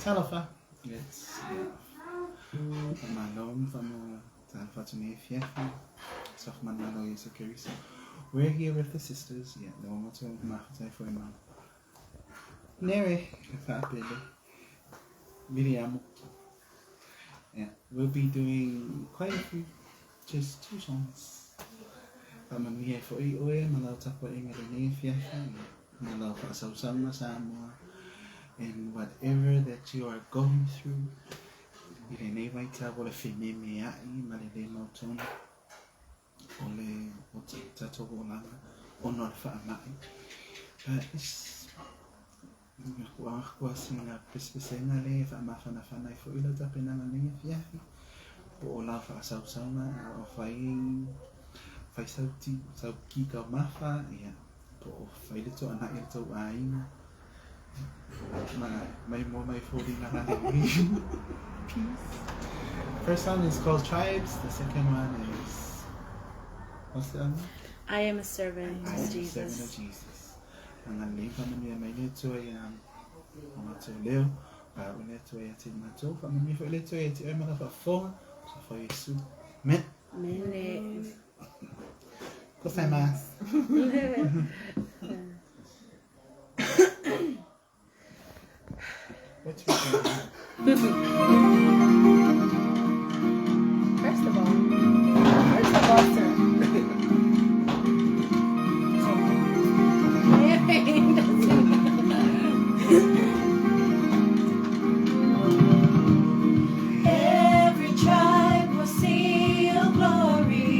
Talofa. It's Malone from Tanfatune Fiafi. Softman is a curious. We're here with the sisters. Yeah, no one to Mafate for him. Nere, Miriam. Yeah, we'll be doing quite a few, just 2 songs. I'm here for you, Malau Tapaing at the Fiafi, Malau Samoa, Samoa, and whatever that you are going through. Irene vai tabo le fine me ai male le moton ole o tato ona ono fa mai is wa singa pespesenga le fa ma fa na fo ila tapena na le fia po ola fa sausana o fai sauti ka mafa ia po fai le to ana e to ai my folding na peace. First song is called Tribes. The second one is what's the other one? I am a servant of Jesus. Servant of Jesus. And I'm leaving from the main to a live. But we let to a tin my toe from me for a little bit. I'm going to phone. So for you soon. Men. What's my mask? What's your First of all, sir. Every tribe will see your glory.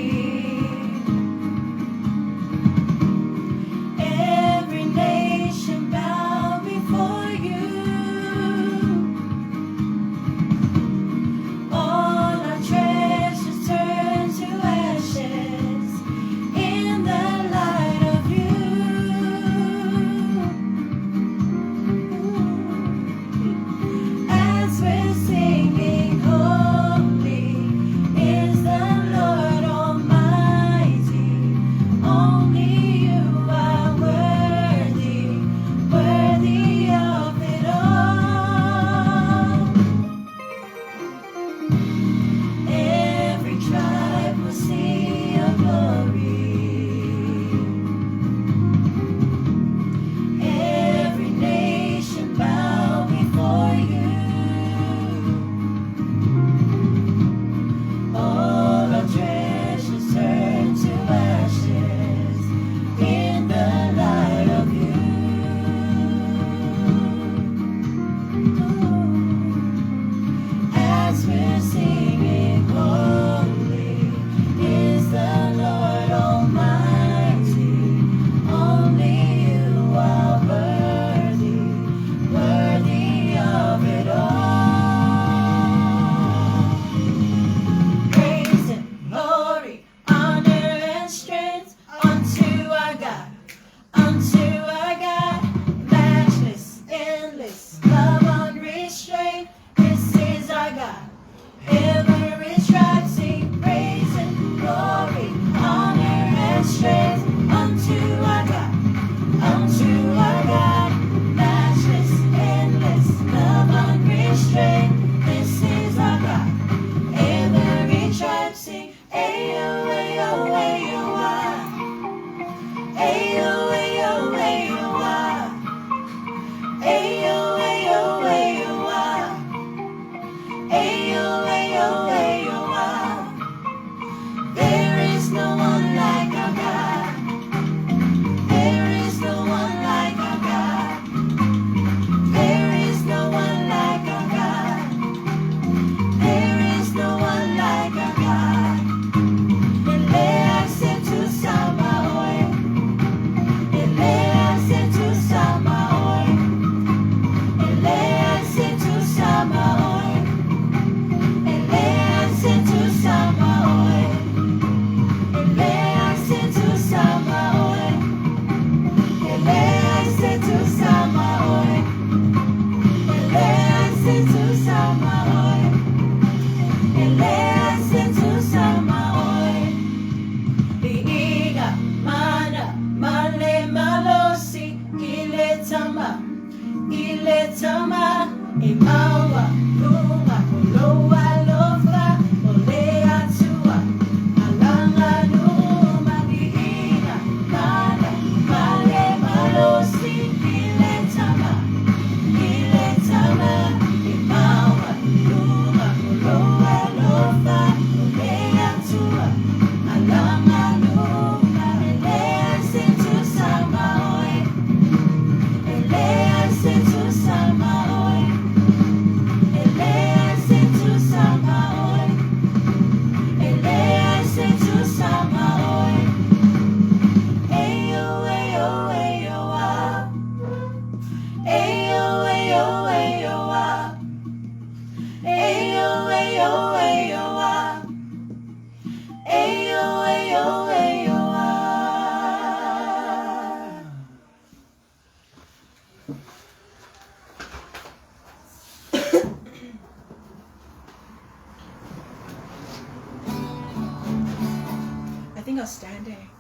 sitting or standing?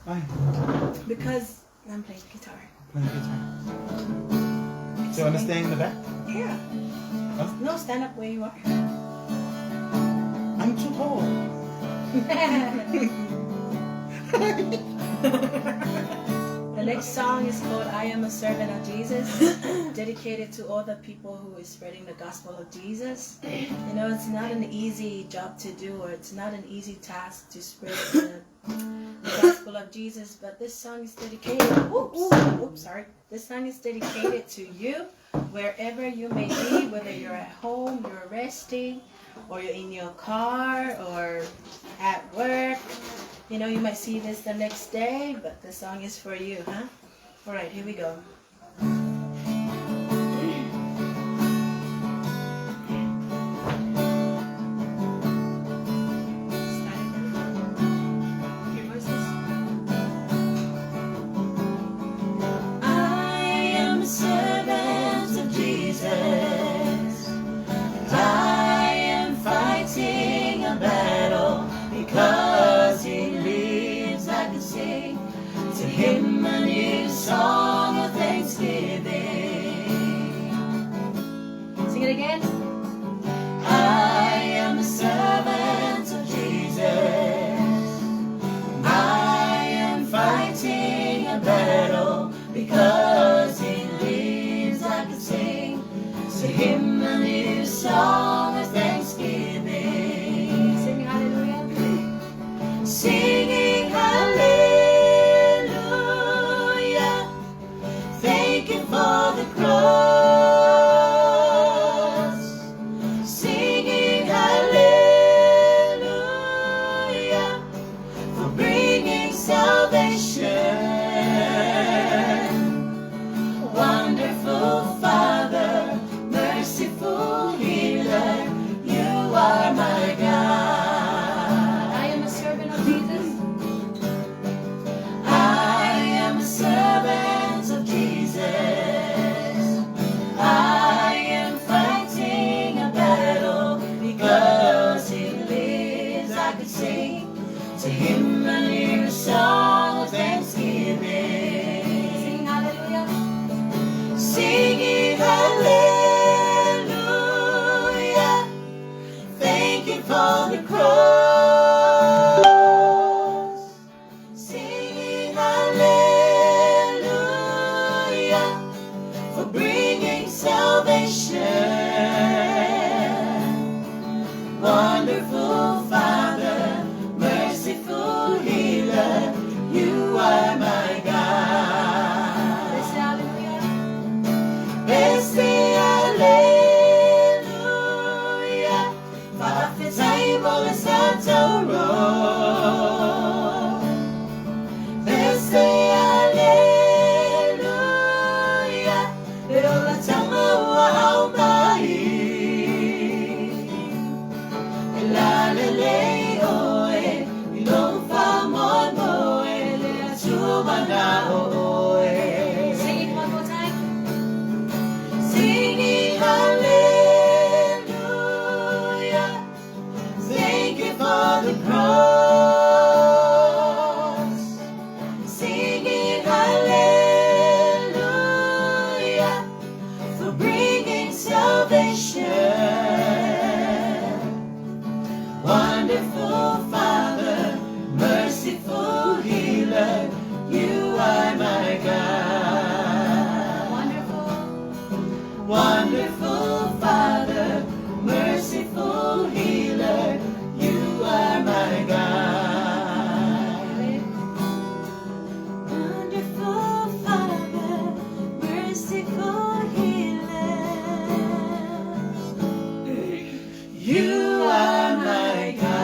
Why? Because I'm playing guitar. Playing guitar. Do you want to stay in the back? Yeah. Huh? No, stand up where you are. I'm too tall. The next song is called I Am a Servant of Jesus, dedicated to all the people who is spreading the gospel of Jesus. You know, it's not an easy job to do, or it's not an easy task to spread the gospel of Jesus, but this song is dedicated, this song is dedicated to you, wherever you may be, whether you're at home, you're resting, or you're in your car, or at work. You know, you might see this the next day, but the song is for you, huh? All right, here we go. Him a new song of thanksgiving. Sing it again. I am a servant of Jesus. I am fighting a battle because He lives. I can sing to Him a new song of thanksgiving. Sing hallelujah. Singing hallelujah. For the cross, singing hallelujah, for bringing salvation. Wonderful Father, merciful healer, you are my God. I am a servant of Jesus. I am a servant of Jesus. I am fighting a battle because He lives. I could sing to Him a new song of thanksgiving. Sing hallelujah. Singing hallelujah. Thank you for the cross. Singing hallelujah, for bringing salvation. Wonderful Father, merciful healer, you are my God. Let's say hallelujah. Let's say hallelujah, Fa'afetaibo le Santo Road. Let's say hallelujah, Leola Tamawa Haumai. La le le oe, ilong fa mon moe, le atuba na oe. Sing it one more time. Singing hallelujah, thank you for the cross. Singing hallelujah, for bringing salvation. Wonderful Father, merciful healer, you are my God. Wonderful. Wonderful Father, merciful healer, you are my God. Wonderful Father, merciful healer, you are my God.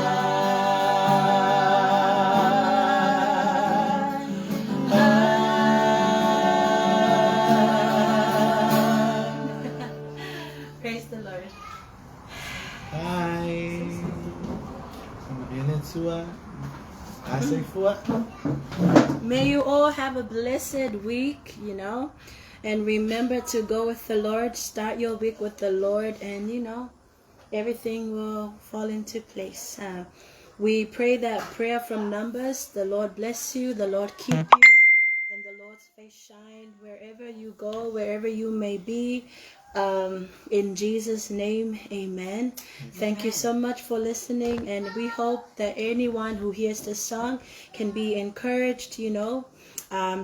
Praise the Lord. Hi. I say for May you all have a blessed week, you know, and remember to go with the Lord. Start your week with the Lord, and you know, everything will fall into place. We pray that prayer from Numbers. The Lord bless you, the Lord keep you, and the Lord's face shine wherever you go, wherever you may be. In Jesus' name, amen. Thank you so much for listening, and we hope that anyone who hears this song can be encouraged,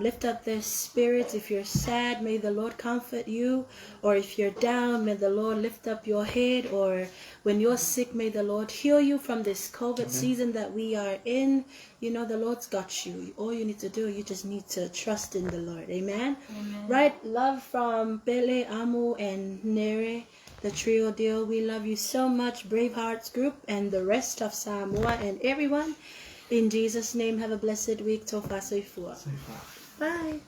lift up their spirits. If you're sad, may the Lord comfort you. Or if you're down, may the Lord lift up your head. Or when you're sick, may the Lord heal you from this COVID season that we are in. The Lord's got you. All you need to do, you just need to trust in the Lord. Amen? Amen. Right? Love from Pele, Amu, and Nere, the trio deal. We love you so much, Bravehearts group, and the rest of Samoa and everyone. In Jesus' name, have a blessed week. Tofa soifua. So far. Bye.